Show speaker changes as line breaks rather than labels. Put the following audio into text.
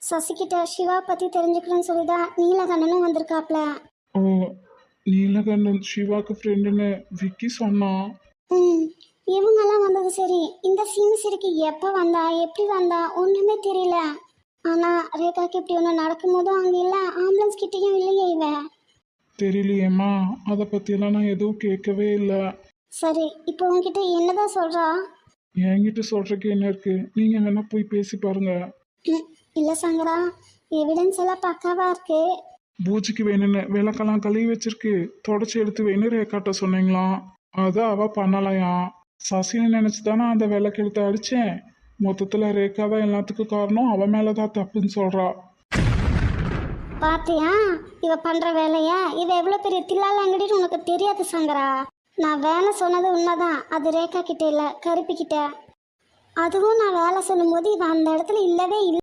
சசிகிட்ட சிவா பற்றி தெரிஞ்சுக்கணும்னு சொல்லி தான் நீலகண்ணனும் வந்திருக்காப்ல.
ஓ, நீலகண்டன் சிவாக்கு ஃப்ரெண்டுன்னு விக்கி சொன்னான்.
ம் இவங்கெல்லாம் வந்தது சரி, இந்த சீனிசிரிக்கு எப்போ வந்தா எப்படி வந்தா ஒன்றுமே தெரியல. ஆனால் ரேகாக்கு இப்படி ஒன்று நடக்கும்போதும் அங்கே இல்லை, ஆம்புலன்ஸ் கிட்டேயும் இல்லையே இவ.
தெரியலையேம்மா, அதை பற்றியெல்லாம் நான் எதுவும் கேட்கவே இல்லை.
சரி, இப்போ உங்ககிட்ட என்னதான் சொல்கிறா?
என்கிட்ட சொல்கிறக்கு என்ன இருக்கு, நீங்கள் வேணா போய் பேசி பாருங்க.
இல்லை சங்கரா, எவிடன்ஸ் எல்லாம் பக்காவாக இருக்கு.
பூஜைக்கு வேணும்னு விளக்கெல்லாம் கழுவி வச்சிருக்கு, தொடச்சி எடுத்து வேணும் ரேக்காட்ட சொன்னீங்களாம். அதை அவ பண்ணலையாம். சசின்னு நினச்சி தானே அந்த விளக்கு எடுத்து அடித்தேன். மொத்தத்தில் ரேக்கா தான் எல்லாத்துக்கும் காரணம், அவன் மேலே தான் தப்புன்னு சொல்கிறா.
பாத்தியா இவ பண்ற வேலைய? இவ எவ்வளவு பெரிய தில்லாலங்கடின்னு உனக்கு தெரியாது சங்கரா. நான் வேலை சொன்னது உண்மைதான், அது ரேகா கிட்ட இல்ல, கருப்பி கிட்ட. அதுவும் நான் வேலை சொல்லும் போது இவ அந்த இடத்துல இல்லவே இல்லை.